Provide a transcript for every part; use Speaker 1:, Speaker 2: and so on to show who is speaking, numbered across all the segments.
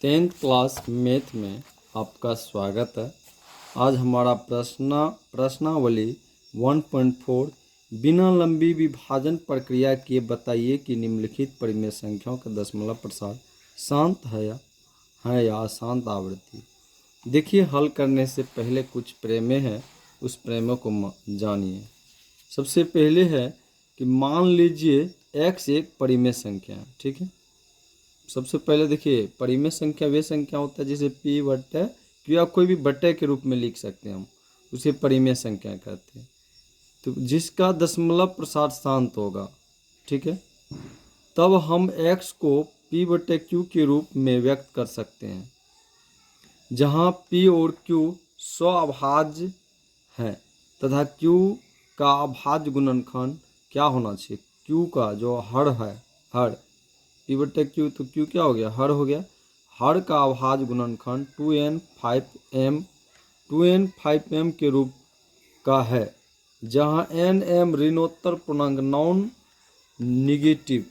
Speaker 1: 10th class math में आपका स्वागत है। आज हमारा प्रश्नावली 1.4 बिना लंबी विभाजन प्रक्रिया किए बताइए कि निम्नलिखित परिमेय संख्याओं का दशमलव प्रसार शांत है या अशांत आवृत्ति। देखिए, हल करने से पहले कुछ प्रमेय है, उस प्रमेय को जानिए। सबसे पहले है कि मान लीजिए x एक परिमेय संख्या है, ठीक है। सबसे पहले देखिए, परिमेय संख्या वे संख्या होता है जिसे p बटे q या कोई भी बटे के रूप में लिख सकते हैं हम, उसे परिमेय संख्या कहते हैं। तो जिसका दशमलव प्रसार शांत होगा, ठीक है, तब हम x को p बटे q के रूप में व्यक्त कर सकते हैं, जहां p और q स्वअभाज्य है तथा q का अभाज्य गुणनखंड क्या होना चाहिए, q का जो हर है, हर p बटे q, तो q क्या हो गया, हर हो गया। हर का अभाज्य गुणनखंड 2n 5m के रूप का है, जहां nm ऋणोत्तर पूर्णांक नॉन निगेटिव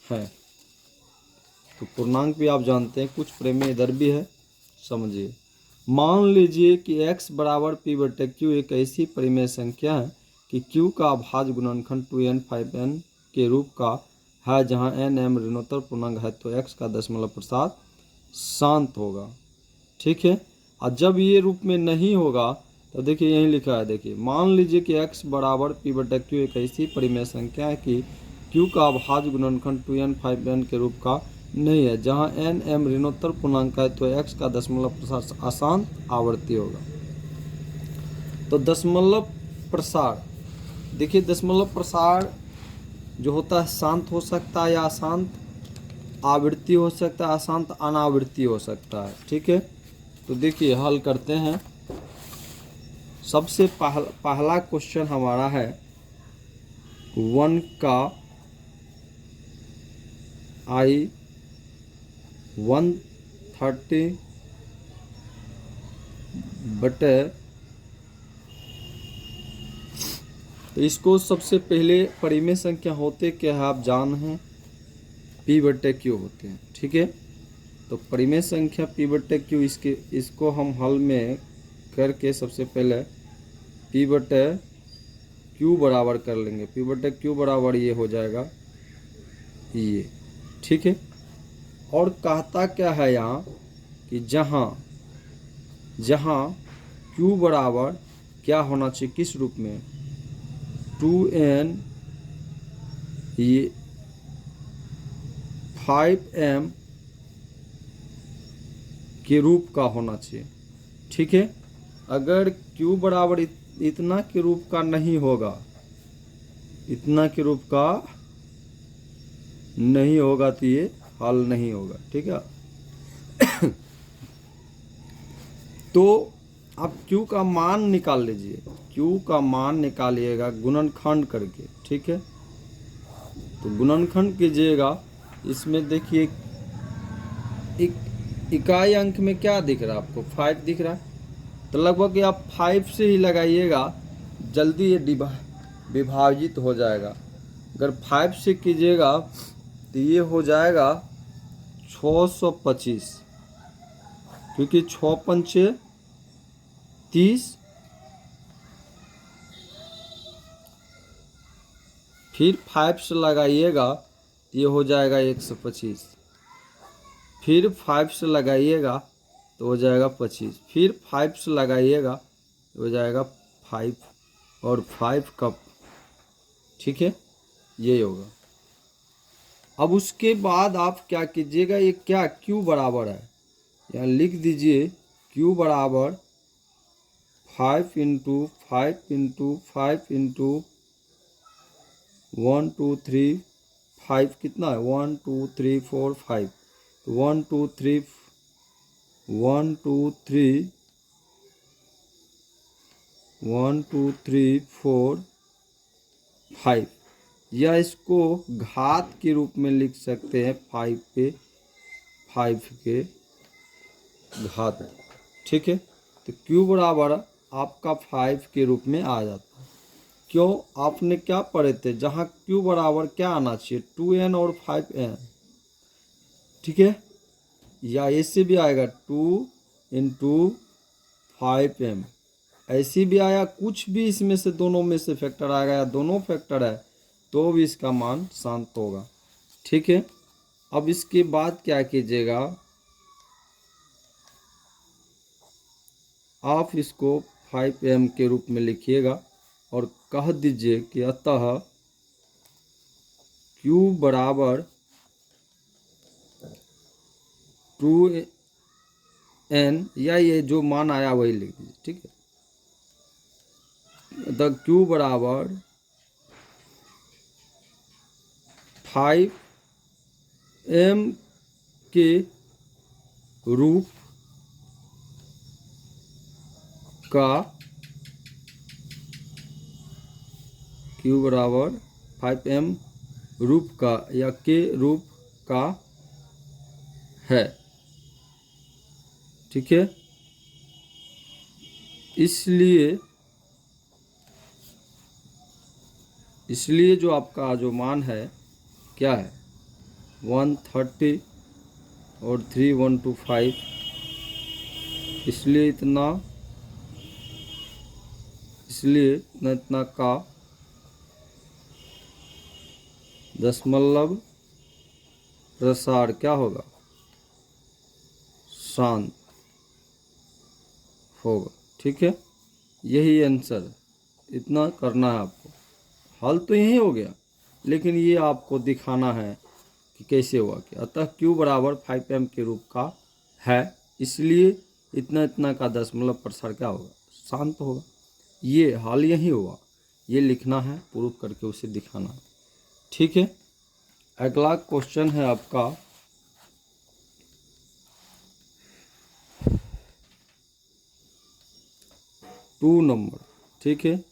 Speaker 1: है। तो पूर्णांक भी आप जानते हैं, कुछ प्रमेय इधर भी है, समझिए। मान लीजिए कि x बराबर p बटे q एक ऐसी परिमेय संख्या है कि q का अभाज्य गुणनखंड 2n 5n के रूप का है, जहां nm ऋणोत्तर पूर्णांक है, तो x का दशमलव प्रसार शांत होगा, ठीक है। और जब ये रूप में नहीं होगा तो देखिए यही लिखा है, देखिए मान लीजिए कि x बराबर p बटे q एक ऐसी परिमेय संख्या है कि q का अभाज्य गुणनखंड 2n 5n के रूप का नहीं है, जहां nm ऋणोत्तर पूर्णांक है, तो x का दशमलव प्रसार अशांत आवृत्ति होगा। तो दशमलव प्रसार, देखिए दशमलव प्रसार जो होता है शांत हो सकता है या अशांत आवृत्ति हो सकता है, अशांत अनावृत्ति हो सकता है, ठीक है। तो देखिए हल करते हैं। सबसे पहला क्वेश्चन हमारा है 1 का I130 बटे, तो इसको सबसे पहले परिमेय संख्या होते क्या है आप जान हैं, p बटे q होते हैं, ठीक है। तो परिमेय संख्या p बटे q, इसको हम हल में करके सबसे पहले p बटे q बराबर कर लेंगे। p बटे q बराबर ये हो जाएगा ये, ठीक है। और कहता क्या है यहाँ कि जहाँ q बराबर क्या होना चाहिए, किस रूप में, 2n ये 5m के रूप का होना चाहिए, ठीक है। अगर q बराबर इतना के रूप का नहीं होगा, इतना के रूप का नहीं होगा तो ये हल नहीं होगा, ठीक है। तो आप q का मान निकाल लीजिए, q का मान निकालिएगा गुणनखंड करके, ठीक है। तो गुणनखंड कीजिएगा, इसमें देखिए इकाई अंक में क्या दिख रहा है आपको, 5 दिख रहा है, तो लगभग ये आप 5 से ही लगाइएगा, जल्दी ये विभाजित हो जाएगा। अगर 5 से कीजिएगा तो ये हो जाएगा 625, क्योंकि 6 पंचे 30, फिर 5 से लगाइएगा तो ये हो जाएगा 125, फिर 5 से लगाइएगा तो हो जाएगा 25, फिर 5 से लगाइएगा तो हो जाएगा 5 और 5 कप, ठीक है, ये होगा। अब उसके बाद आप क्या कीजिएगा, ये क्या q बराबर है, यहाँ लिख दीजिए q बराबर 5 इंटू 5 इंटू 5 इंटू 1 2 3 5, कितना है 1 2 3 4 5, 1 2 3 1 2 3 1 2 3 4 5, या इसको घात के रूप में लिख सकते हैं, 5 पे 5 के घात, ठीक है। तो q बराबर आपका 5 के रूप में आ जाता है। क्यों, आपने क्या पढ़े थे, जहाँ q बराबर क्या आना चाहिए, 2n और 5n, ठीक है। या ऐसे भी आएगा 2 × 5m, ऐसी भी आया, कुछ भी इसमें से दोनों में से फैक्टर आएगा या दोनों फैक्टर है तो भी इसका मान शांत होगा। ठीक है। अब इसके बाद क्या कीजिएगा, आप इसको 5m के रूप में लिखिएगा और कह दीजिए कि अतः Q बराबर 2n, या ये जो मान आया वही लिख दीजिए। ठीक है। अतः Q बराबर 5m के रूप का, Q बराबर 5m रूप का या के रूप का है। ठीक है। इसलिए जो आपका जो मान है क्या है 130 और 3125, इसलिए इतना का दशमलव प्रसार क्या होगा, शांत होगा। ठीक है। यही आंसर है, इतना करना है आपको। हल तो यही हो गया, लेकिन ये आपको दिखाना है कि कैसे हुआ। कि अतः Q बराबर 5m के रूप का है, इसलिए इतना का दशमलव प्रसार क्या होगा, शांत होगा। ये हाल यही हुआ, ये लिखना है, प्रूफ करके उसे दिखाना है। ठीक है। अगला क्वेश्चन है आपका 2 नंबर। ठीक है।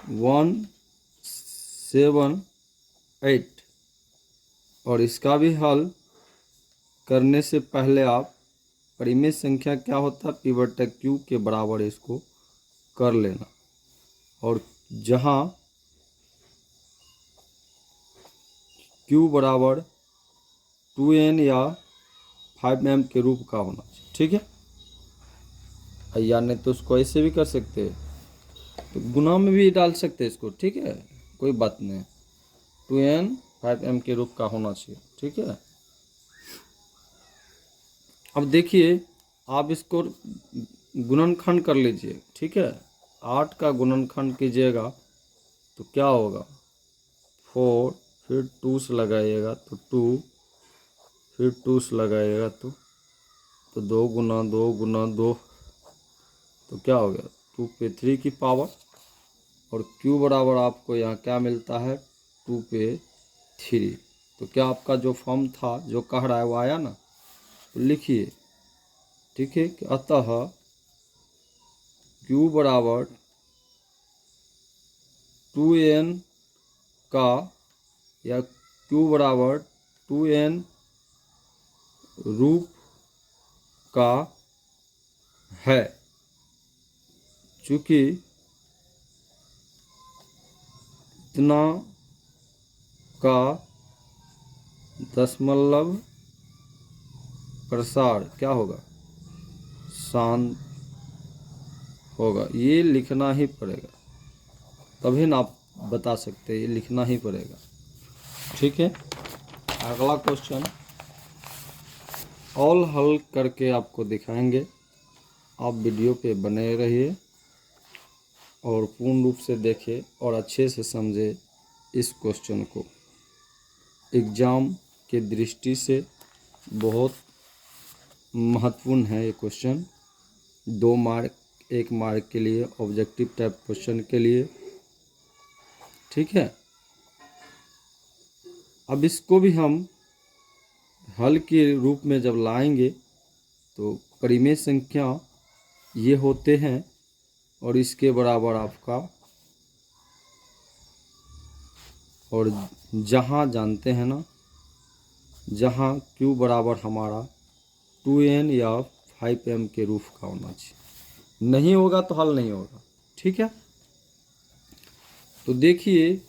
Speaker 1: 178, और इसका भी हल करने से पहले आप परिमेय संख्या क्या होता है P बटा Q के बराबर इसको कर लेना, और जहाँ Q बराबर 2n या 5m के रूप का होना चाहिए। ठीक है। या नहीं तो उसको ऐसे भी कर सकते हैं, तो गुना में भी डाल सकते हैं इसको। ठीक है, कोई बात नहीं। 2n 5m के रूप का होना चाहिए। ठीक है। अब देखिए, आप इसको गुणनखंड कर लीजिए। ठीक है। 8 का गुणनखंड कीजिएगा तो क्या होगा 4, फिर 2 से लगाइएगा तो 2, फिर 2 से लगाइएगा तो 2 गुना 2 गुना 2, तो क्या हो गया 2 पे 3 की पावर। और Q बराबर आपको यहाँ क्या मिलता है 2 पे 3। तो क्या आपका जो फॉर्म था जो कह रहा है वो आया ना, तो लिखिए। ठीक है। कि अतः Q बराबर 2n का, या Q बराबर 2n रूप का है, चूँकि इतना का दशमलव प्रसार क्या होगा, शांत होगा। ये लिखना ही पड़ेगा, तभी ना आप बता सकते, ये लिखना ही पड़ेगा। ठीक है। अगला क्वेश्चन ऑल हल करके आपको दिखाएंगे। आप वीडियो पे बने रहिए और पूर्ण रूप से देखिए और अच्छे से समझे इस क्वेश्चन को। एग्ज़ाम के दृष्टि से बहुत महत्वपूर्ण है ये क्वेश्चन। 2 मार्क, 1 मार्क के लिए, ऑब्जेक्टिव टाइप क्वेश्चन के लिए। ठीक है। अब इसको भी हम हल के रूप में जब लाएंगे तो परिमेय संख्या ये होते हैं, और इसके बराबर आपका, और जहाँ जानते हैं ना, जहाँ Q बराबर हमारा 2n या 5m के रूप का होना चाहिए। नहीं होगा तो हल नहीं होगा। ठीक है। तो देखिए,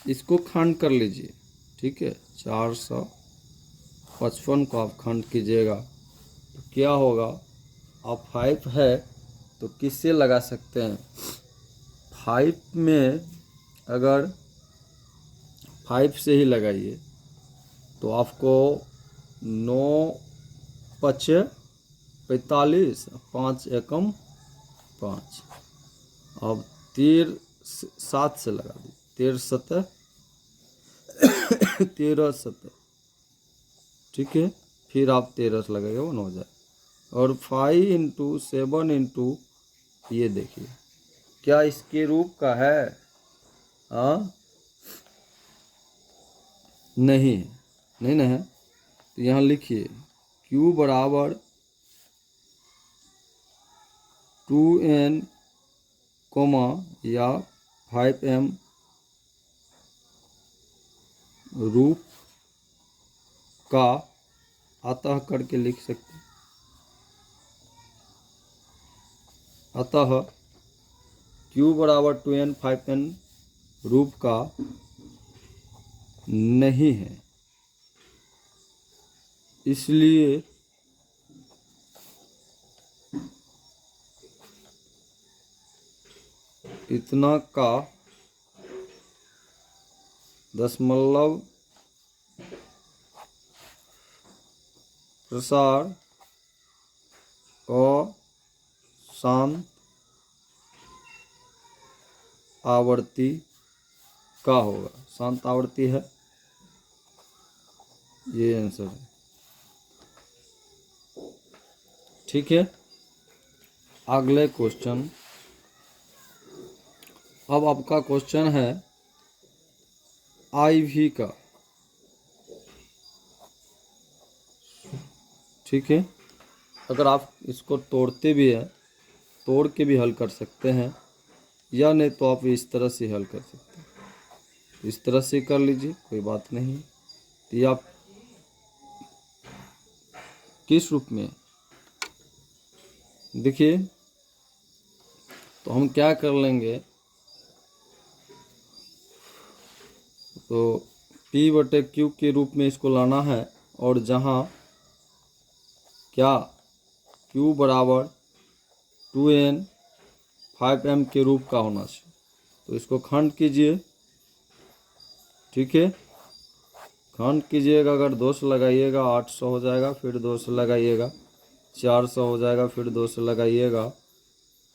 Speaker 1: इसको खंड कर लीजिए। ठीक है। 400 55 को आप खंड कीजिएगा तो क्या होगा, आप 5 है तो किससे लगा सकते हैं, 5 में अगर 5 से ही लगाइए तो आपको 9×5 = 45, 5 एकम 5। अब 7 से लगा दी, 13×7 = 13×7, ठीक है। फिर आप 13 से लगाइए 1 हो जाए। और 5×7 ये देखिए क्या इसके रूप का है, हाँ नहीं है, नहीं ना है। तो यहाँ लिखिए Q बराबर 2n, या 5m रूप का अतः करके लिख सकते हैं। अतः Q बराबर 2n 5n रूप का नहीं है, इसलिए इतना का दशमलव प्रसार अशांत आवर्ती का होगा। शांत आवर्ती है, ये आंसर है, ठीक है। अगले क्वेश्चन, अब आपका क्वेश्चन है IV का, ठीक है। अगर आप इसको तोड़ते भी हैं, तोड़ के भी हल कर सकते हैं, या नहीं तो आप इस तरह से हल कर सकते हैं, इस तरह से कर लीजिए, कोई बात नहीं। तो ये आप किस रूप में देखिए, तो हम क्या कर लेंगे, तो P/Q के रूप में इसको लाना है, और जहाँ क्या Q बराबर 2n 5m के रूप का होना चाहिए, तो इसको खंड कीजिए, ठीक है। खंड कीजिएगा, अगर 2 से लगाइएगा 800 हो जाएगा, फिर 2 से लगाइएगा 400 हो जाएगा, फिर 2 से लगाइएगा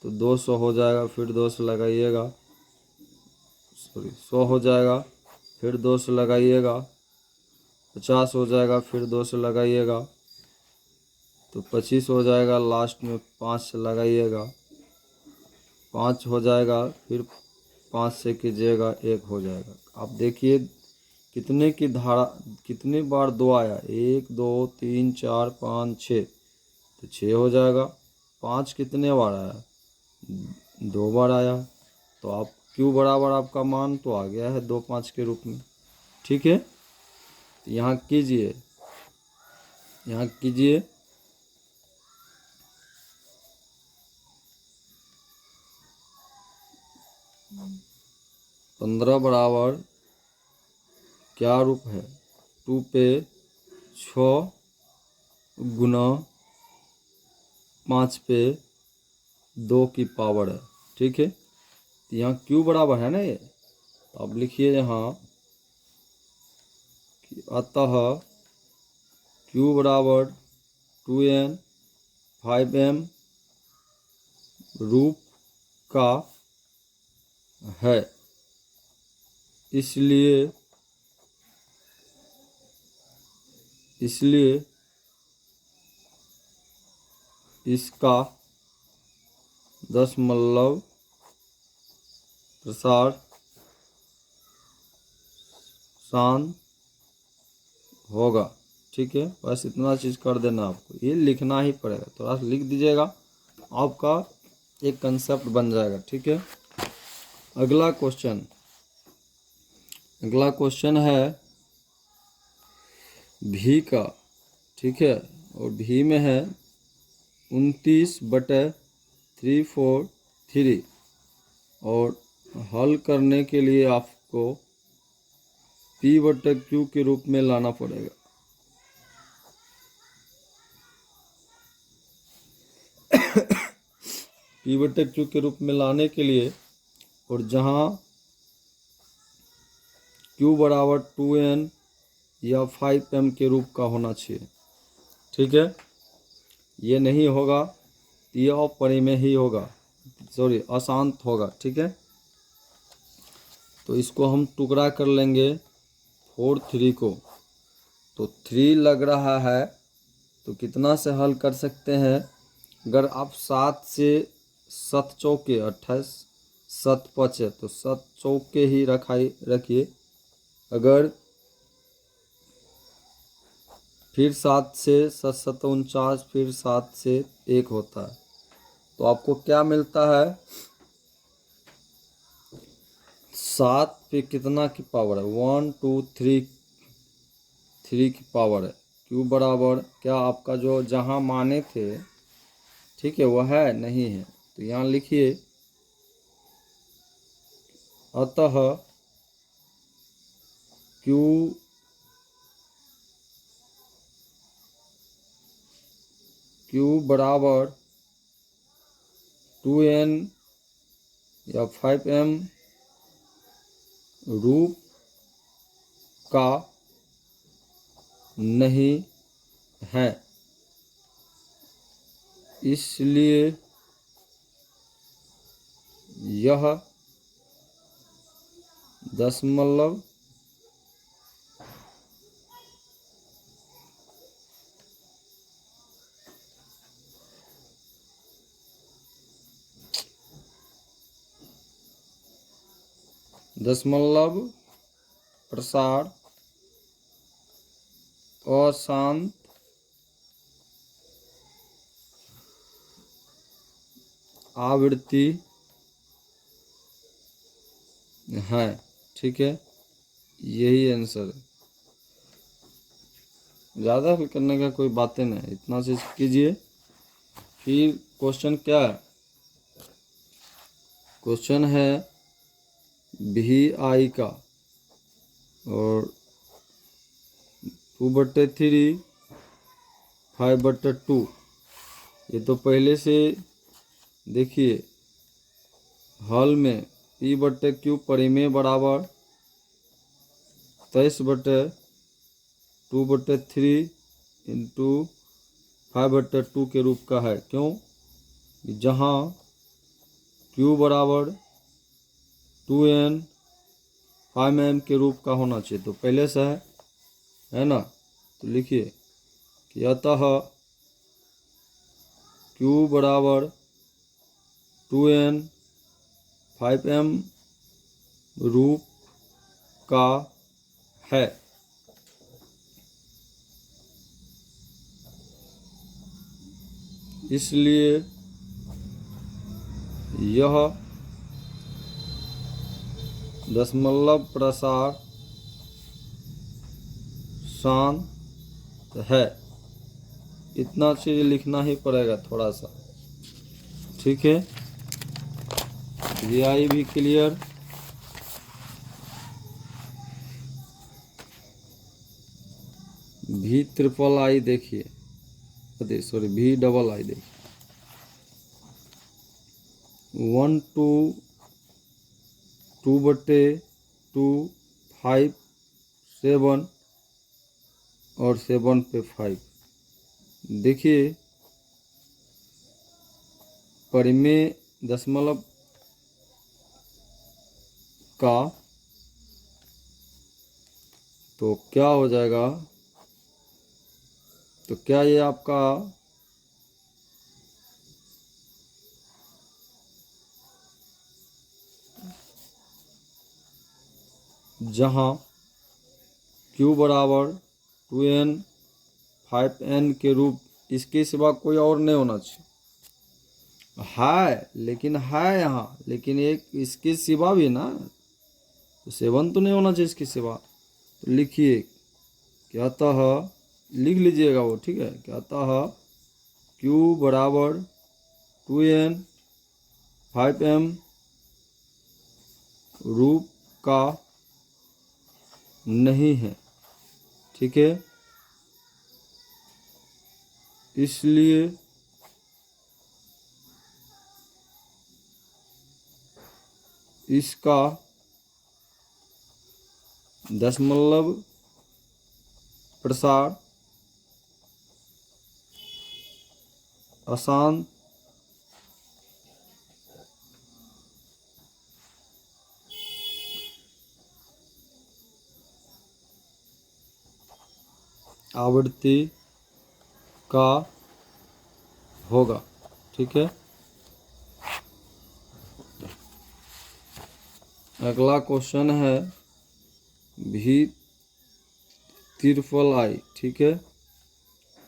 Speaker 1: तो 200 हो जाएगा, फिर 2 से लगाइएगा, सॉरी 100 हो जाएगा, फिर 2 से लगाइएगा 50 हो जाएगा, फिर 2 से लगाइएगा तो 25 हो जाएगा, लास्ट में 5 से लगाइएगा 5 हो जाएगा, फिर 5 से कीजिएगा 1 हो जाएगा। आप देखिए कितने की धारा, कितनी बार 2 आया, 1 2 3 4 5 6, तो 6 हो जाएगा। 5 कितने बार आया, 2 बार आया, तो आप Q बराबर आपका मान तो आ गया है 2 5 के रूप में, ठीक है। तो यहाँ कीजिए, यहाँ कीजिए, पंद्रह बराबर क्या रूप है, 2 पे 6 गुना 5 पे 2 की पावर है, ठीक है। तो यहाँ Q बराबर है ना ये, तो आप लिखिए यहाँ कि अतः Q बराबर 2n 5m रूप का है, इसलिए इसका दशमलव प्रसार शांत होगा, ठीक है। बस इतना चीज़ कर देना, आपको ये लिखना ही पड़ेगा, थोड़ा सा लिख दीजिएगा, आपका एक कंसेप्ट बन जाएगा, ठीक है। अगला क्वेश्चन है V का, ठीक है। और V में है 29/343, और हल करने के लिए आपको P/Q के रूप में लाना पड़ेगा, P/Q के रूप में लाने के लिए, और जहाँ Q बराबर 2n या 5m के रूप का होना चाहिए। ठीक है, ये नहीं होगा तो ये अपरिमेय ही होगा, सॉरी अशांत होगा। ठीक है, तो इसको हम टुकड़ा कर लेंगे 4 3 को। तो 3 लग रहा है, तो कितना से हल कर सकते हैं? अगर आप 7 से 7 चौके 28, 7 5 है तो 7 चौके ही रखिए। अगर फिर 7 से 7 7 49, फिर 7 से 1 होता है, तो आपको क्या मिलता है? 7 पे कितना की पावर है? 1 2 3 की पावर है। Q बराबर क्या आपका जो जहाँ माने थे, ठीक है, वह है नहीं है, तो यहाँ लिखिए अतः Q बराबर 2n या 5m रूप का नहीं है, इसलिए यह दशमलव प्रसार अशांत आवृत्ति है। ठीक है, यही आंसर है। ज़्यादा हल करने का कोई बातें नहीं, इतना से कीजिए। फिर क्वेश्चन क्या है? क्वेश्चन है VI का, और 2/3 5/2। ये तो पहले से देखिए हल में P/Q परिमेय बराबर 23/2/3 इंटू 5/2 के रूप का है। क्यों? जहाँ Q बराबर 2n 5m के रूप का होना चाहिए, तो पहले से है ना। तो लिखिए कि अतः Q बराबर 2n 5m रूप का है। इसलिए यह दशमलव प्रसार शांत है। इतना चीज लिखना ही पड़ेगा थोड़ा सा। ठीक है, VI भी क्लियर। VII देखिए, सॉरी VII देखिए। 1 2 2/2 5 7 और 7 पे 5। देखिए परिमेय दशमलव का, तो क्या हो जाएगा? तो क्या ये आपका जहाँ Q बराबर 2n 5n के रूप, इसके सिवा कोई और नहीं होना चाहिए। है, लेकिन है यहाँ, लेकिन एक इसके सिवा भी ना, तो 7 तो नहीं होना चाहिए इसके सिवा। तो लिखिए कि अतः, लिख लीजिएगा वो, ठीक है, कि अतः Q बराबर 2n 5m रूप का नहीं है। ठीक है, इसलिए इसका दशमलव प्रसार अशांत आवृत्ति का होगा। ठीक है, अगला क्वेश्चन है V3i। ठीक है,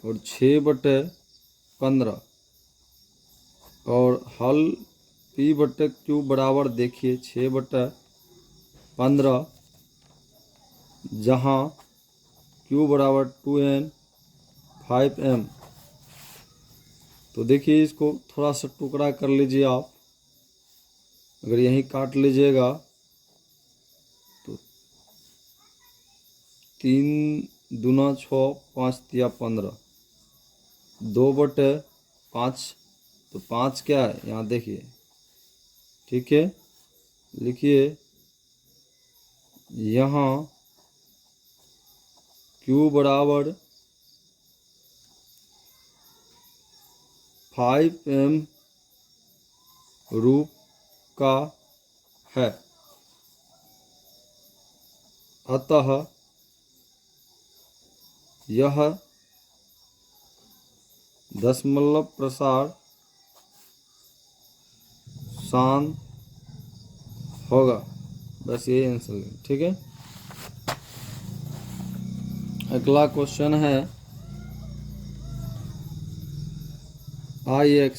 Speaker 1: और 6/15 और हल P/Q बराबर देखिए 6/15, जहाँ Q बराबर 2n 5m। तो देखिए इसको थोड़ा सा टुकड़ा कर लीजिए आप। अगर यहीं काट लीजिएगा तो 3 दूना 6, 5 तिया 15, 2/5, तो 5 क्या है यहाँ देखिए। ठीक है, लिखिए यहाँ Q बराबर 5m रूप का है, अतः यह दशमलव प्रसार शांत होगा। बस यही आंसर है। ठीक है, अगला क्वेश्चन है IX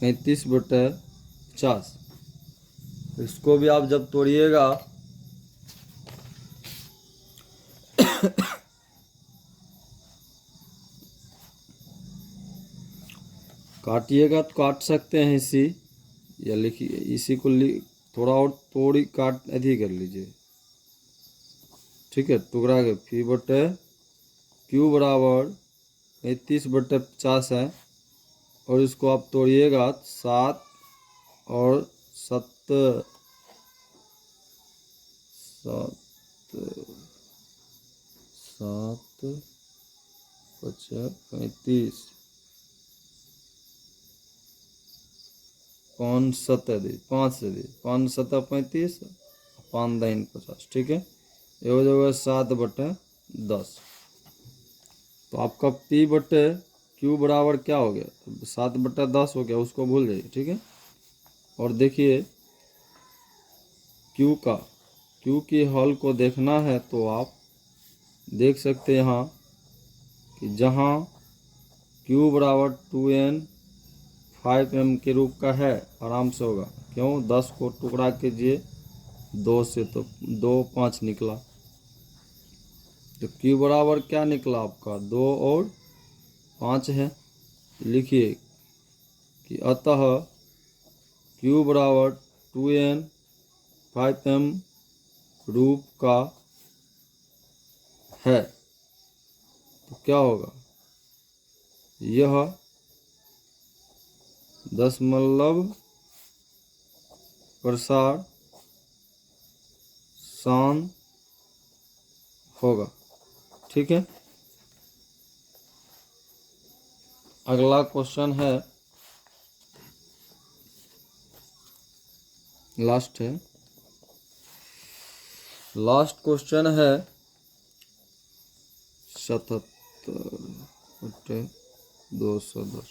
Speaker 1: 35/50। इसको भी आप जब तोड़िएगा काटिएगा तो काट सकते हैं इसी, या लिखिए इसी को थोड़ा और थोड़ी काट अधिक कर लीजिए। ठीक है, टुकड़ा के P/Q बराबर 35/50 है, और इसको आप तोड़िएगा 7 और 7 35 5 7 दी 5 से दी 5 7 35 5 9 50। ठीक है, ये हो जाएगा 7/10। तो आपका P/Q बराबर क्या हो गया, 7/10 हो गया, उसको भूल जाइए। ठीक है, और देखिए Q की हल को देखना है तो आप देख सकते हैं यहाँ कि जहाँ Q बराबर 2n 5m के रूप का है, आराम से होगा। क्यों, 10 को टुकड़ा कीजिए 2 से तो 2 5 निकला, तो Q बराबर क्या निकला आपका 2 और 5 है। लिखिए कि अतः Q बराबर 2n 5m रूप का है, तो क्या होगा, यह दशमलव प्रसार शांत होगा। ठीक है, अगला क्वेश्चन है, लास्ट क्वेश्चन है 77/210।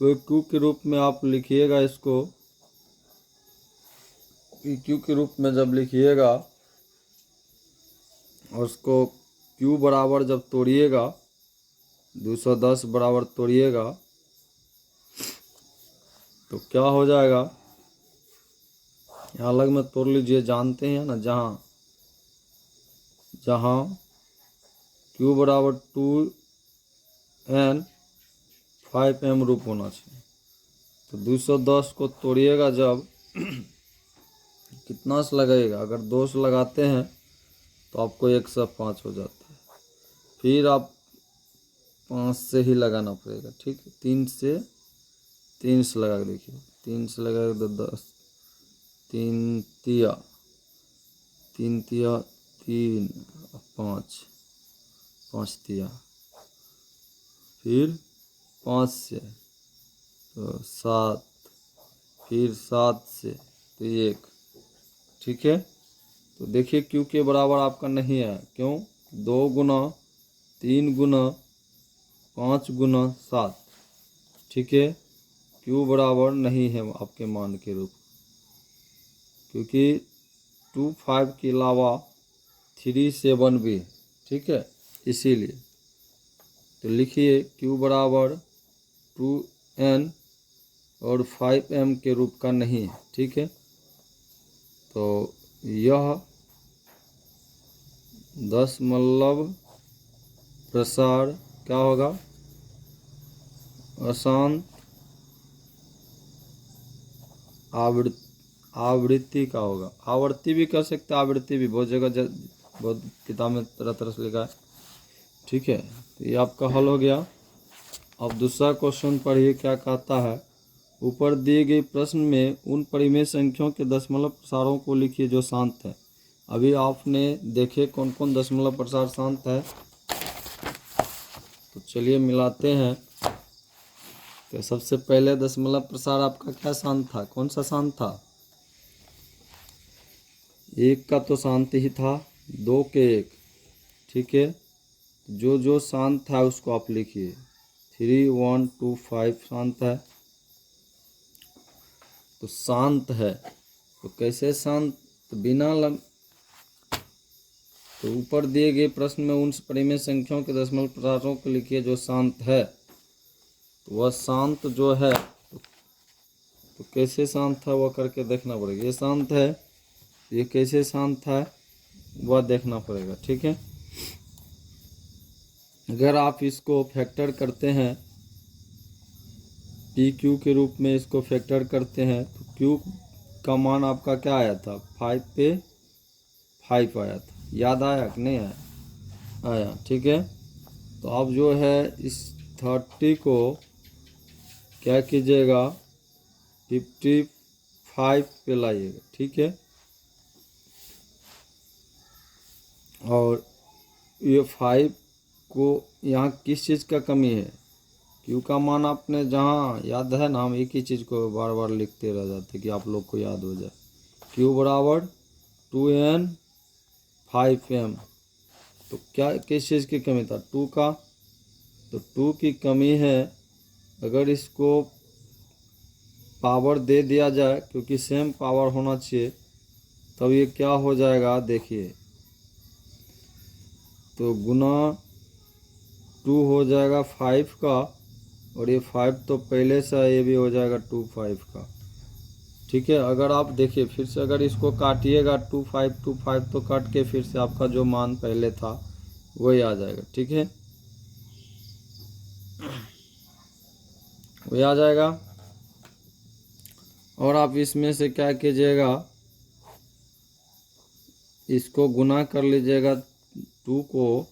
Speaker 1: तो Q के रूप में आप लिखिएगा इसको, Q के रूप में जब लिखिएगा और उसको Q बराबर जब तोड़िएगा 210 बराबर तोड़िएगा तो क्या हो जाएगा, यहाँ अलग में तोड़ लीजिए। जानते हैं ना, जहाँ Q बराबर 2n 5m रूप होना चाहिए, तो 210 को तोड़िएगा जब कितना से लगेगा, अगर 2 से लगाते हैं तो आपको 105 हो जाता है। फिर आप 5 से ही लगाना पड़ेगा। ठीक है, 3 से 3 से लगा के देखिए, 3 से लगा के 10, 3 तिया 3 तिया 3, 5 5 तिया, फिर 5 से तो 7, फिर 7 से तो 1। ठीक है, तो देखिए क्यू के बराबर आपका नहीं है, क्यों? 2 गुना 3 गुना 5 गुना 7। ठीक है, क्यू बराबर नहीं है आपके मान के रूप, क्योंकि 2 5 के अलावा 3 7 भी। ठीक है, इसीलिए तो लिखिए क्यू बराबर 2n और 5m के रूप का नहीं है। ठीक है, तो यह दशमलव प्रसार क्या होगा? अशांत आवृत्ति का होगा। आवृत्ति भी कर सकते, आवृत्ति भी बहुत जगह बहुत किताब में तरह तरह से लिखा है। ठीक है, तो ये आपका हल हो गया। अब दूसरा क्वेश्चन पढ़िए क्या कहता है। ऊपर दिए गए प्रश्न में उन परिमेय संख्याओं के दशमलव प्रसारों को लिखिए जो शांत है। अभी आपने देखे कौन कौन दशमलव प्रसार शांत है, तो चलिए मिलाते हैं। तो सबसे पहले दशमलव प्रसार आपका क्या शांत था? कौन सा शांत था? 1 का तो शांत ही था, 2 के 1। ठीक है, जो शांत था उसको आप लिखिए। 3 1 2 5 शांत है, तो शांत है तो कैसे शांत? तो तो ऊपर दिए गए प्रश्न में उन परिमेय संख्याओं के दशमलव प्रसारों को लिखिए जो शांत है। तो वह शांत जो है तो कैसे शांत था वह करके देखना पड़ेगा। ये शांत है, ये कैसे शांत है वह देखना पड़ेगा। ठीक है, अगर आप इसको फैक्टर करते हैं, पी क्यू के रूप में इसको फैक्टर करते हैं, तो क्यू का मान आपका क्या आया था? 5 पे 5 आया था। याद आया कि नहीं आया? आया। ठीक है, तो अब जो है इस 30 को क्या कीजिएगा? 55 पे लाइएगा। ठीक है, और ये 5 को यहाँ किस चीज़ का कमी है? क्यू का मान आपने जहाँ याद है ना, हम एक ही चीज़ को बार बार लिखते रह जाते कि आप लोग को याद हो जाए। क्यू बराबर 2n 5m, तो क्या किस चीज़ की कमी था? 2 का, तो 2 की कमी है। अगर इसको पावर दे दिया जाए, क्योंकि सेम पावर होना चाहिए, तब ये क्या हो जाएगा देखिए, तो गुना 2 हो जाएगा 5 का, और ये 5 तो पहले से ये भी हो जाएगा 2 5 का। ठीक है, अगर आप देखिए फिर से अगर इसको काटिएगा 2 5 तो काट के फिर से आपका जो मान पहले था वही आ जाएगा। ठीक है, वही आ जाएगा। और आप इसमें से क्या कीजिएगा, इसको गुना कर लीजिएगा 2 को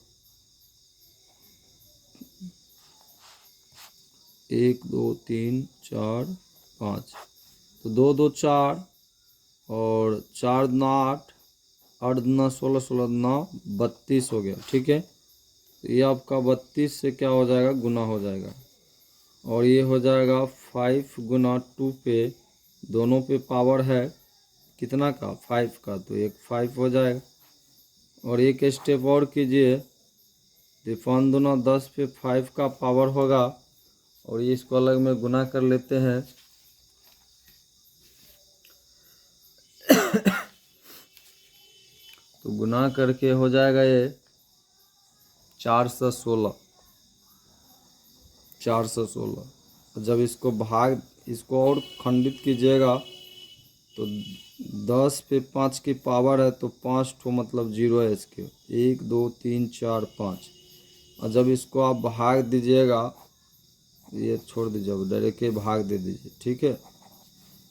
Speaker 1: 1 2 3 4 5, तो 2 2 4 और 4 दूना 8, 8 दूना 16, 16 दूना 32 हो गया। ठीक है, तो ये आपका 32 से क्या हो जाएगा? गुना हो जाएगा, और ये हो जाएगा 5 गुना 2 पे, दोनों पे पावर है कितना का? 5 का, तो एक 5 हो जाएगा। और एक स्टेप और कीजिए, तो 5 दूना 10 पे 5 का पावर होगा, और ये इसको अलग में गुना कर लेते हैं। तो गुना करके हो जाएगा ये 416, 416। जब इसको इसको और खंडित कीजिएगा, तो 10 पे 5 की पावर है, तो 5 ठो मतलब 0 है इसके, 1 2 3 4 5। और जब इसको आप भाग दीजिएगा, ये छोड़ दीजिए, अब डायरेक्ट भाग दे दीजिए। ठीक है,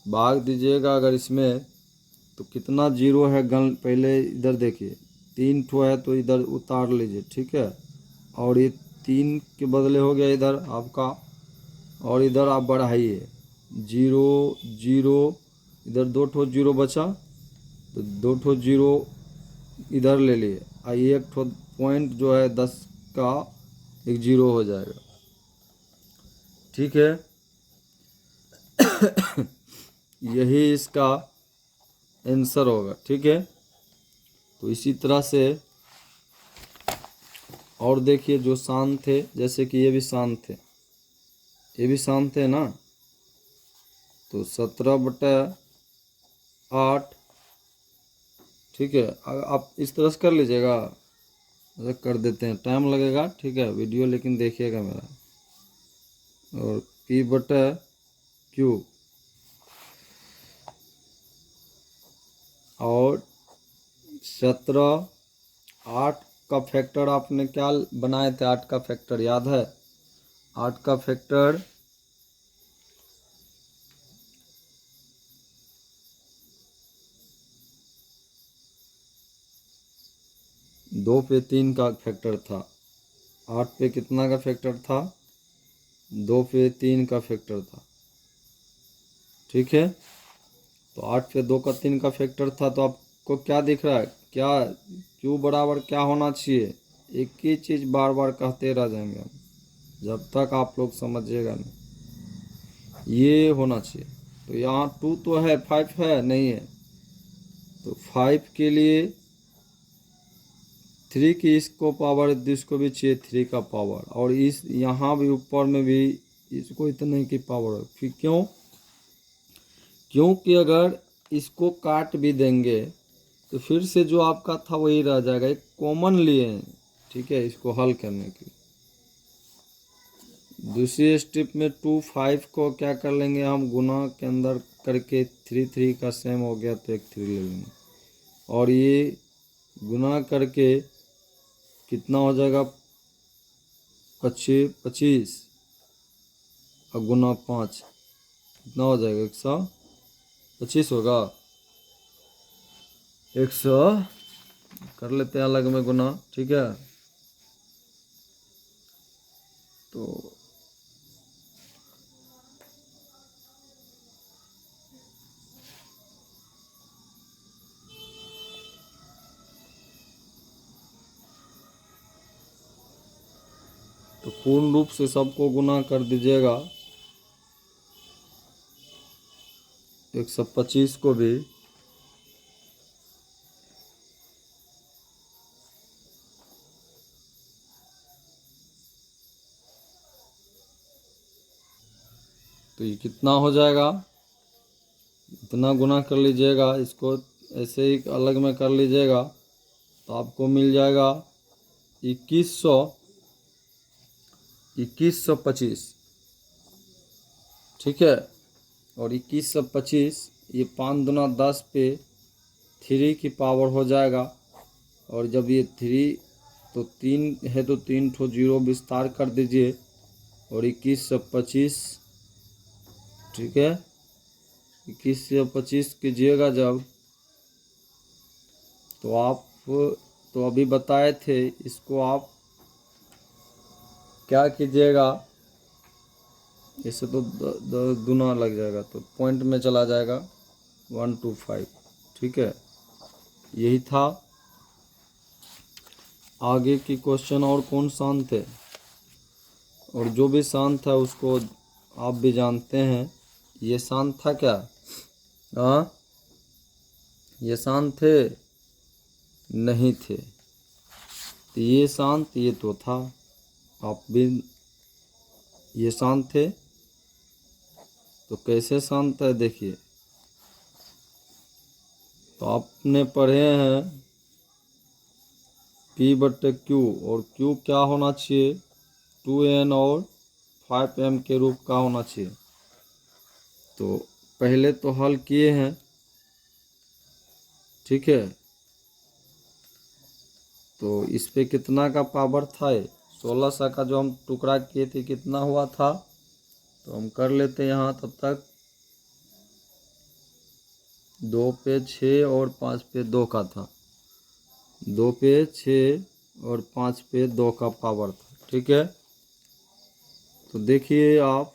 Speaker 1: भाग दीजिएगा अगर इसमें, तो कितना 0 है गन पहले इधर देखिए, 3 ठो है तो इधर उतार लीजिए। ठीक है, और ये 3 के बदले हो गया इधर आपका, और इधर आप बढ़ाइए, जीरो जीरो, इधर 2 ठो जीरो बचा, तो 2 ठो जीरो इधर ले लिए, आई एक ठो पॉइंट जो है 10 का एक जीरो हो जाएगा। ठीक है, यही इसका आंसर होगा। ठीक है, तो इसी तरह से और देखिए जो शांत थे, जैसे कि ये भी शांत थे, ये भी शांत है ना, तो 17/8। ठीक है, आप इस तरह से कर लीजिएगा, ऐसा कर देते हैं, टाइम लगेगा। ठीक है, वीडियो लेकिन देखिएगा मेरा। और P/Q और 17, 8 का फैक्टर आपने क्या बनाए थे? 8 का फैक्टर याद है? 8 का फैक्टर 2 पे 3 का फैक्टर था। 8 पे कितना का फैक्टर था? 2 पे 3 का फैक्टर था। ठीक है, तो 8 पे 2 का 3 का फैक्टर था, तो आपको क्या दिख रहा है? क्या Q बराबर क्या होना चाहिए? एक ही चीज़ बार बार कहते रह जाएंगे हम, जब तक आप लोग समझिएगा नहीं। ये होना चाहिए। तो यहाँ 2 तो है, 5 है नहीं है, तो 5 के लिए 3 की इसको पावर, इसको भी चाहिए 3 का पावर, और इस यहाँ भी ऊपर में भी इसको इतने की पावर। फिर क्यों? क्योंकि अगर इसको काट भी देंगे तो फिर से जो आपका था वही रह जाएगा। एक कॉमन लिए हैं, ठीक है, इसको हल करने के लिए। दूसरी स्टेप में 2 5 को क्या कर लेंगे हम? गुना के अंदर करके 3 3 का सेम हो गया तो एक 3 ले लेंगे, और ये गुना करके कितना हो जाएगा? 25 और गुना 5 कितना हो जाएगा? 125 होगा। 100 कर लेते हैं अलग में गुना। ठीक है, तो पूर्ण रूप से सबको गुना कर दीजिएगा। 125 को भी तो ये कितना हो जाएगा? इतना गुना कर लीजिएगा, इसको ऐसे ही अलग में कर लीजिएगा, तो आपको मिल जाएगा 2125। ठीक है, और 2125 ये 5 दूना 10 पे 3 की पावर हो जाएगा, और जब ये 3 तो 3 है तो 3 ठो जीरो विस्तार कर दीजिए, और 2125। ठीक है, 2125 कीजिएगा जब, तो आप तो अभी बताए थे, इसको आप क्या कीजिएगा? इससे तो दूना लग जाएगा, तो पॉइंट में चला जाएगा 125। ठीक है, यही था। आगे की क्वेश्चन और कौन शांत है? और जो भी शांत है उसको आप भी जानते हैं। ये शांत था क्या? हाँ, ये शांत थे? नहीं थे। तो ये शांत, ये तो था। आप भी ये शांत थे, तो कैसे शांत है देखिए। तो आपने पढ़े हैं P/Q, और Q क्या होना चाहिए? 2n और 5m के रूप का होना चाहिए। तो पहले तो हल किए हैं। ठीक है, तो इस पे कितना का पावर था? 1600 का जो हम टुकड़ा किए थे कितना हुआ था? तो हम कर लेते हैं यहाँ तब तक। 2 पे 6 और 5 पे 2 का था। 2 पे 6 और 5 पे 2 का पावर था। ठीक है, तो देखिए आप,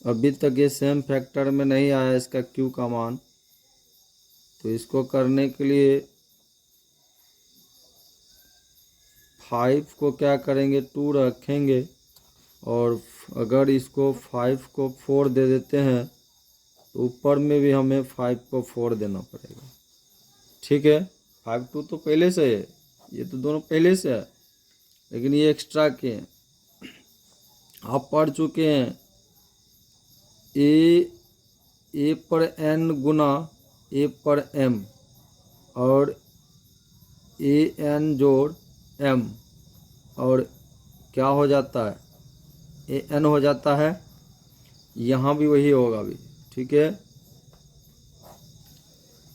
Speaker 1: अभी तक ये सेम फैक्टर में नहीं आया इसका क्यू का मान। तो इसको करने के लिए 5 को क्या करेंगे, 2 रखेंगे, और अगर इसको 5 को 4 दे देते हैं तो ऊपर में भी हमें 5 को 4 देना पड़ेगा। ठीक है, 5 2 तो पहले से है, ये तो दोनों पहले से है, लेकिन ये एक्स्ट्रा के हैं। आप पढ़ चुके हैं ए पर एन गुना ए पर एम और ए एन जोड़ एम, और क्या हो जाता है, ए एन हो जाता है। यहाँ भी वही होगा अभी। ठीक है,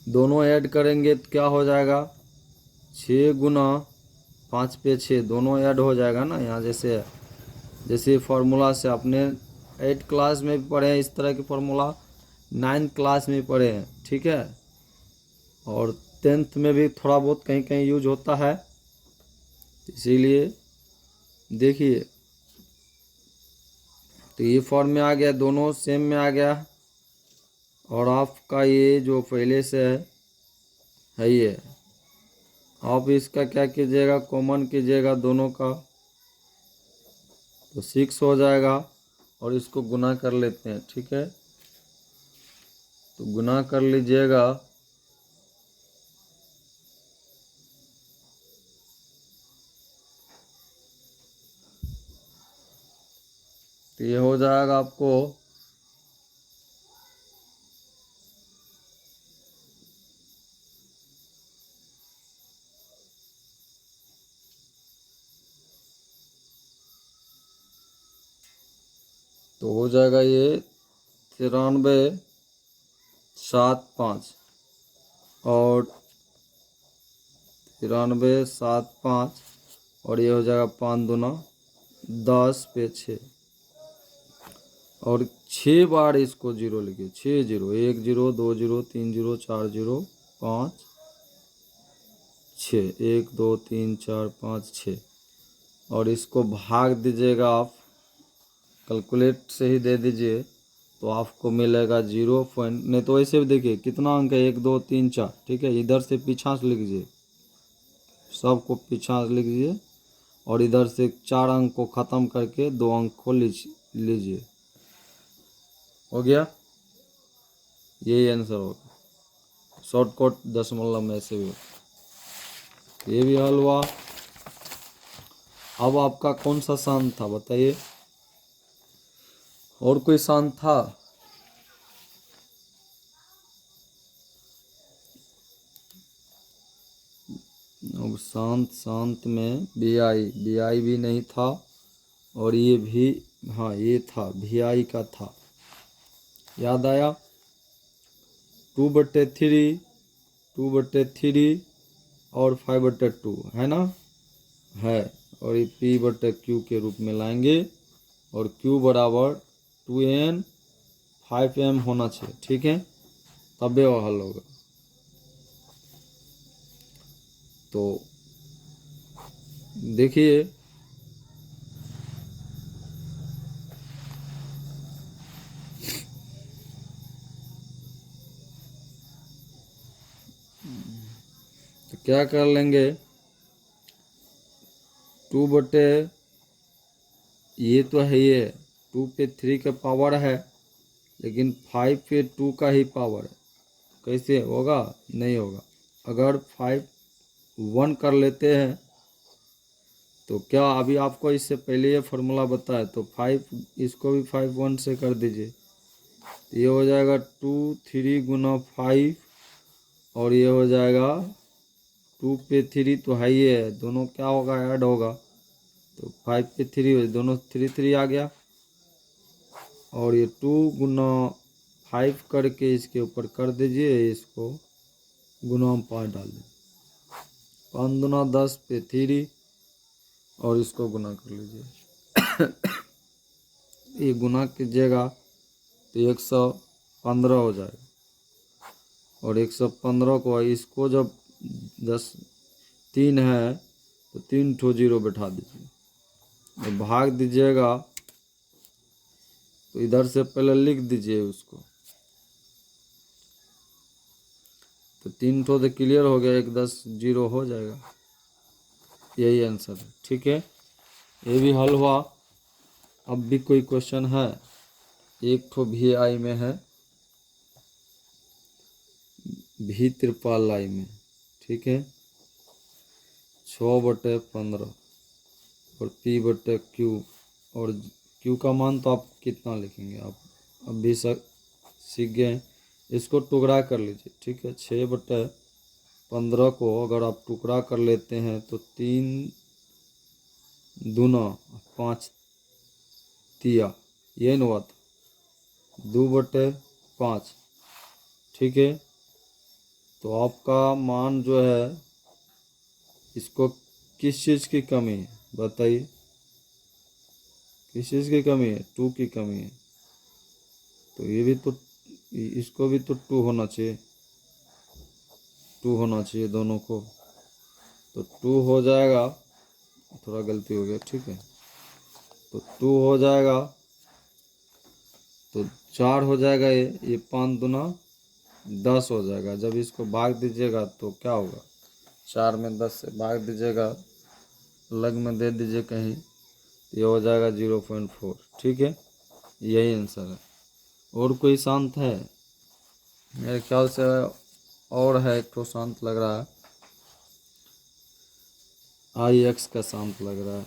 Speaker 1: दोनों ऐड करेंगे तो क्या हो जाएगा, 6 गुना 5 पे 6, दोनों ऐड हो जाएगा ना। यहाँ जैसे फार्मूला से आपने 8 क्लास में भी पढ़े हैं इस तरह के फार्मूला, 9 क्लास में पढ़े हैं। ठीक है, और 10th में भी थोड़ा बहुत कहीं कहीं यूज होता है, इसीलिए देखिए। तो ये फॉर्म में आ गया, दोनों सेम में आ गया, और आपका ये जो पहले से है ये, आप इसका क्या कीजिएगा, कॉमन कीजिएगा दोनों का, तो 6 हो जाएगा, और इसको गुना कर लेते हैं। ठीक है, तो गुना कर लीजिएगा, तो ये हो जाएगा आपको 9375 और 9375, और ये हो जाएगा 5 दूना 10 पे 6, और 6 बार इसको जीरो लिखिए, 6 zero, 1 zero 2 zero 3 zero 4 zero 5 6, 1 2 3 4 5 6, और इसको भाग दीजिएगा आप, कैलकुलेट से ही दे दीजिए, तो आपको मिलेगा 0 पॉइंट, नहीं तो ऐसे भी देखिए कितना अंक है, 1 2 3 4। ठीक है, इधर से पीछा से लिख लीजिए, सबको पीछा से लिख लीजिए, और इधर से 4 अंक को ख़त्म करके 2 अंक को लीजिए। हो गया, यही आंसर होगा। शॉर्टकट दशमलव में से भी ये भी हल हुआ। अब आपका कौन सा शान था बताइए, और कोई शान था? अब शांत में बी आई भी नहीं था, और ये भी, हाँ ये था, भी आई का था, याद आया। 2/3 2/3 और 5/2 है ना, है, और ये P/Q के रूप में लाएंगे, और Q बराबर 2n 5m होना चाहिए। ठीक है, तबे वो हल होगा। तो देखिए, तो क्या कर लेंगे, 2 ये तो है, ये 2 पे 3 का पावर है, लेकिन 5 पे 2 का ही पावर है, कैसे होगा, नहीं होगा। अगर 5 1 कर लेते हैं तो क्या, अभी आपको इससे पहले ये फार्मूला बताया, तो 5 इसको भी 5 1 से कर दीजिए, तो ये हो जाएगा 2 3 गुना 5, और ये हो जाएगा 2 पे 3 तो है ही है, दोनों क्या होगा, ऐड होगा, तो 5 पे 3 हो, दोनों 3 3 आ गया, और ये 2 गुना 5 करके इसके ऊपर कर दीजिए, इसको गुना 5 डाल दीजिए, 5 दूना 10 पे 3, और इसको गुना कर लीजिए। ये गुना कीजिएगा तो 115 हो जाएगा, और 115 को इसको जब 3 है तो 3 ठो जीरो बैठा दीजिए, और भाग दीजिएगा तो इधर से पहले लिख दीजिए उसको। तो 3 तो क्लियर हो गया, 1 10 0 हो जाएगा, यही आंसर है। ठीक है, ये भी हल हुआ। अब भी कोई क्वेश्चन है, एक तो भी आई में है, भी त्रिपाल आई में। ठीक है, 6/15 और P/Q, और Q का मान तो आप कितना लिखेंगे, आप अब भी सीख गए। इसको टुकड़ा कर लीजिए। ठीक है, 6/15 को अगर आप टुकड़ा कर लेते हैं तो 3 दूना 5 तिया, ये न हुआ था 2/5। ठीक है, तो आपका मान जो है, इसको किस चीज़ की कमी है बताइए, किस चीज़ की कमी है, 2 की कमी है। तो ये भी तो, इसको भी तो 2 होना चाहिए, 2 होना चाहिए दोनों को। तो 2 हो जाएगा, थोड़ा गलती हो गया। ठीक है, तो 2 हो जाएगा, तो 4 हो जाएगा, ये 5 दूना 10 हो जाएगा। जब इसको भाग दीजिएगा तो क्या होगा, 4 में 10 से भाग दीजिएगा, लग में दे दीजिए कहीं, ये हो जाएगा 0.4। ठीक है, यही आंसर है। और कोई शांत है? मेरे ख्याल से और है, एक तो शांत लग रहा है, IX का शांत लग रहा है।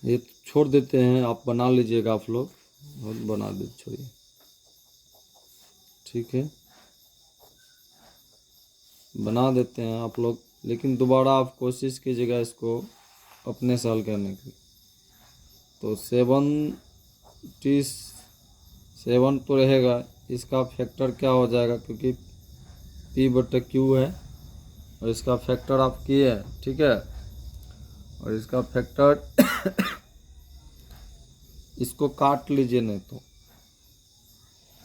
Speaker 1: ये छोड़ देते हैं, आप बना लीजिएगा आप लोग, बना दे छोड़िए। ठीक है, बना देते हैं आप लोग, लेकिन दोबारा आप कोशिश कीजिएगा इसको अपने से हल करने की। तो 7 तो रहेगा, इसका फैक्टर क्या हो जाएगा, क्योंकि P/Q है और इसका फैक्टर आप किए हैं। ठीक है, और इसका फैक्टर इसको काट लीजिए, नहीं तो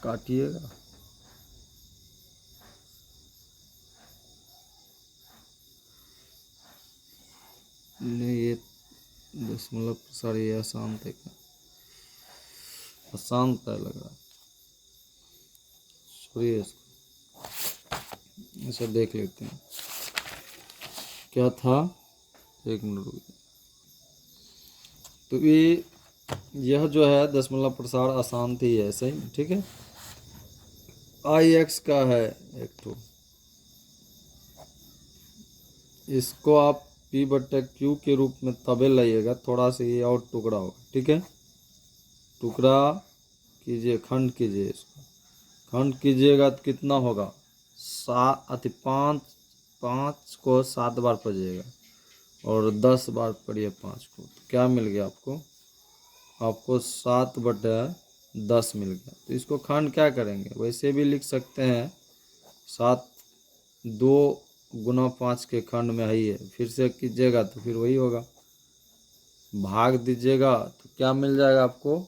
Speaker 1: काटिएगा। नहीं, ये दशमलव प्रसार, ये अशांत है क्या, अशांत है लग रहा, छोड़िए इसको, ऐसा देख लेते हैं क्या था। 1 मिनट रुकिए। तो यह जो है दशमलव प्रसार अशांत ही है, सही। ठीक है, IX का है एक तो, इसको आप P/Q के रूप में तबे लाइएगा, थोड़ा सा ये और टुकड़ा होगा। ठीक है, टुकड़ा कीजिए, खंड कीजिए, इसको खंड कीजिएगा तो कितना होगा, 5 को 7 बार पढ़िएगा और 10 बार पढ़िए 5 को, तो क्या मिल गया आपको, आपको 7/10 मिल गया। तो इसको खंड क्या करेंगे, वैसे भी लिख सकते हैं, 7 2 गुना 5 के खंड में ही है, फिर से कीजिएगा तो फिर वही होगा, भाग दीजिएगा तो क्या मिल जाएगा आपको,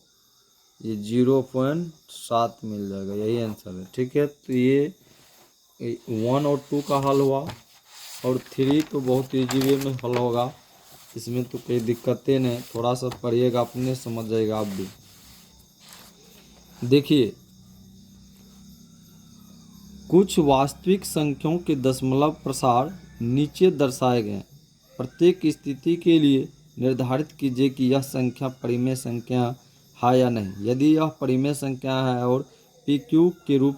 Speaker 1: ये 0.7 मिल जाएगा, यही आंसर है। ठीक है, तो ये 1 और 2 का हल हुआ, और 3 तो बहुत ईजी वे में हल होगा, इसमें तो कोई दिक्कतें नहीं, थोड़ा सा पढ़िएगा, अपने समझ जाएगा आप भी। देखिए, कुछ वास्तविक संख्याओं के दशमलव प्रसार नीचे दर्शाए गए हैं। प्रत्येक स्थिति के लिए निर्धारित कीजिए कि यह संख्या परिमेय संख्या है या नहीं। यदि यह परिमेय संख्या है और PQ के रूप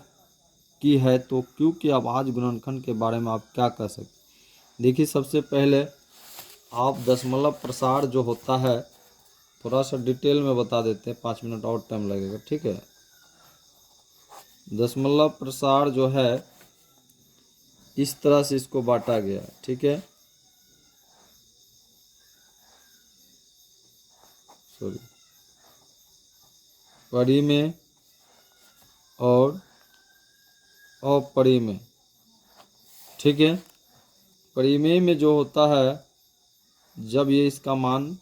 Speaker 1: की है तो Q के अभाज्य गुणनखंड के बारे में आप क्या कह सकते हैं। देखिए, सबसे पहले आप दशमलव प्रसार जो होता है, थोड़ा सा डिटेल में बता देते हैं, 5 मिनट और टाइम लगेगा। ठीक है, दशमलव प्रसार जो है, इस तरह से इसको बांटा गया है। ठीक है, सॉरी, परिमेय और अपरिमेय। ठीक है, परिमेय में जो होता है, जब ये इसका मान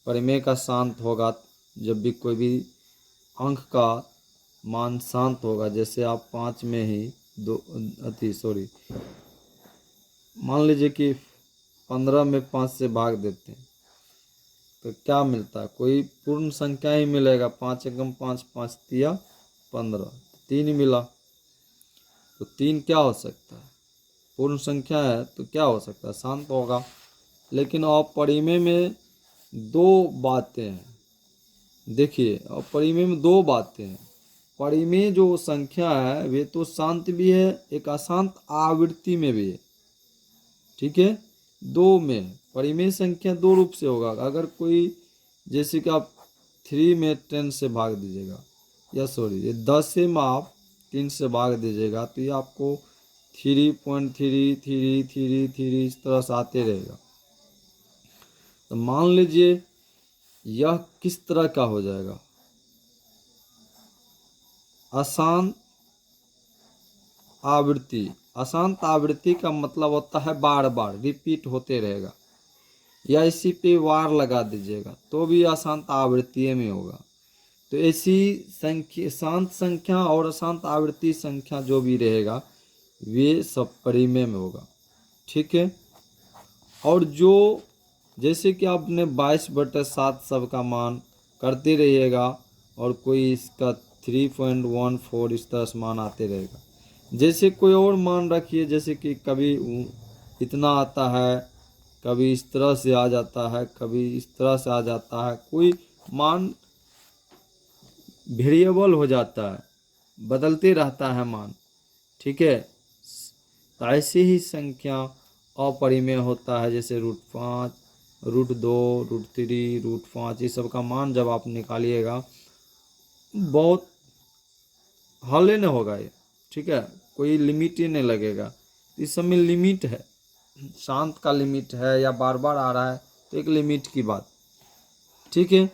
Speaker 1: परिमेय का शांत होगा, जब भी कोई भी अंक का मान शांत होगा, जैसे आप 5 में ही मान लीजिए कि 15 में 5 से भाग देते हैं तो क्या मिलता है? कोई पूर्ण संख्या ही मिलेगा। 5 एकम 5, 5 तिया 15, 3 मिला। तो 3 क्या हो सकता है? पूर्ण संख्या है तो क्या हो सकता है? शांत होगा। लेकिन अपरिमेय में दो बातें हैं। देखिए, अपरिमेय में दो बातें हैं। परिमेय जो संख्या है वे तो शांत भी है, एक अशांत आवृत्ति में भी है। ठीक है, दो में परिमेय संख्या दो रूप से होगा। अगर कोई, जैसे कि आप 3 में 10 से भाग दीजिएगा, या सॉरी ये 10 से में आप 3 से भाग दीजिएगा तो ये आपको 3.33333 इस तरह से आते रहेगा। तो मान लीजिए यह किस तरह का हो जाएगा? अशांत आवृत्ति। अशांत आवृत्ति का मतलब होता है बार बार रिपीट होते रहेगा, या इसी पे वार लगा दीजिएगा तो भी अशांत आवृत्ति में होगा। तो ऐसी संख्या, शांत संख्या और अशांत आवृत्ति संख्या जो भी रहेगा वे सब परिमेय में होगा। ठीक है। और जो, जैसे कि आपने 22/7 सबका मान करते रहिएगा और कोई इसका 3.14 इस तरह से मान आते रहेगा। जैसे कोई और मान रखिए, जैसे कि कभी इतना आता है, कभी इस तरह से आ जाता है, कभी इस तरह से आ जाता है, कोई मान वेरिएबल हो जाता है, बदलते रहता है मान। ठीक है। तो ऐसी ही संख्या अपरिमेय होता है, जैसे √5, √2, √3, √5 ये सब का मान जब आप निकालिएगा बहुत हल नहीं होगा ये। ठीक है, कोई लिमिट ही नहीं लगेगा। इस सब में लिमिट है, शांत का लिमिट है, या बार बार आ रहा है तो एक लिमिट की बात। ठीक है।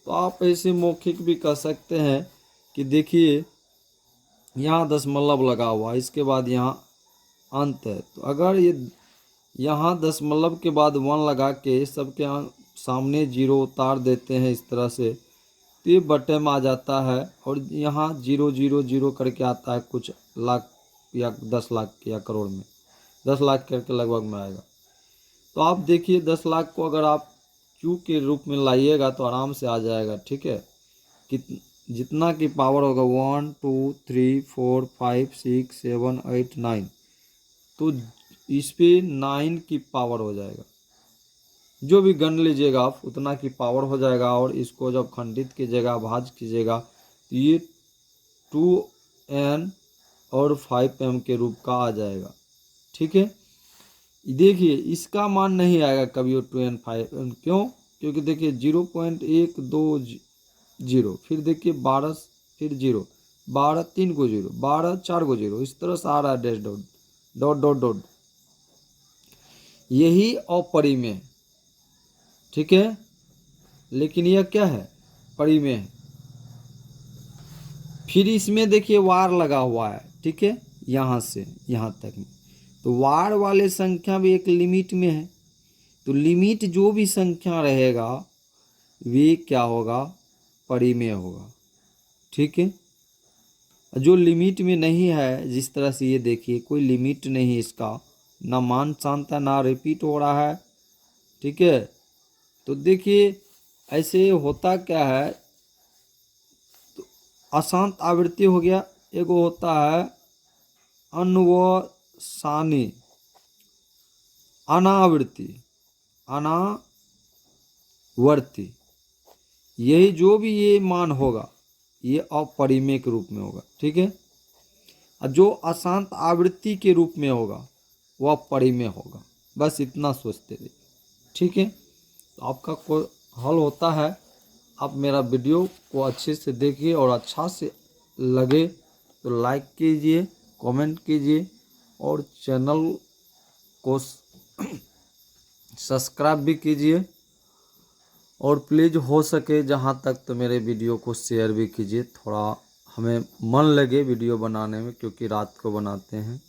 Speaker 1: तो आप ऐसे मौखिक भी कर सकते हैं कि देखिए यहाँ दशमलव लगा हुआ, इसके बाद यहाँ अंत है। तो अगर ये यहाँ दशमलव के बाद 1 लगा के सबके सामने 0 उतार देते हैं इस तरह से, तो ये बटे में आ जाता है। और यहाँ 000 करके आता है, कुछ लाख या 10 लाख या करोड़ में 10 लाख करके लगभग में आएगा। तो आप देखिए 10 लाख को अगर आप क्यू के रूप में लाइएगा तो आराम से आ जाएगा। ठीक है, जितना की पावर होगा 1 2 3 4 5 6 7 8 9, तो इस पे 9 की पावर हो जाएगा। जो भी गण लीजिएगा आप उतना की पावर हो जाएगा। और इसको जब खंडित कीजिएगा, भाज कीजिएगा, तो ये 2n और 5m के रूप का आ जाएगा। ठीक है। देखिए इसका मान नहीं आएगा कभी वो 2n 5m, क्यों? क्योंकि देखिए 0.120, फिर देखिए 12, फिर 0, 12 3 को 0, 12 4 को 0, इस तरह से आ रहा है dash dot dot dot dot. यही अपरिमेय। ठीक है, लेकिन यह क्या है? परिमेय है। फिर इसमें देखिए वार लगा हुआ है। ठीक है, यहाँ से यहाँ तक में, तो वार वाले संख्या भी एक लिमिट में है। तो लिमिट जो भी संख्या रहेगा वे क्या होगा? परिमेय होगा। ठीक है। जो लिमिट में नहीं है, जिस तरह से ये देखिए कोई लिमिट नहीं इसका, ना मान शांत है ना रिपीट हो रहा है। ठीक है। तो देखिए ऐसे होता क्या है, तो अशांत आवृत्ति हो गया, एगो होता है अनवसानी अनावृत्ति, अनावर्ती। यही जो भी ये मान होगा ये अपरिमेय के रूप में होगा। ठीक है। और जो अशांत आवृत्ति के रूप में होगा वह परिमेय होगा। बस इतना सोचते रहिए। ठीक है। तो आपका कोई हल होता है। आप मेरा वीडियो को अच्छे से देखिए और अच्छा से लगे तो लाइक कीजिए, कमेंट कीजिए और चैनल को सब्सक्राइब भी कीजिए। और प्लीज़ हो सके जहाँ तक तो मेरे वीडियो को शेयर भी कीजिए, थोड़ा हमें मन लगे वीडियो बनाने में, क्योंकि रात को बनाते हैं।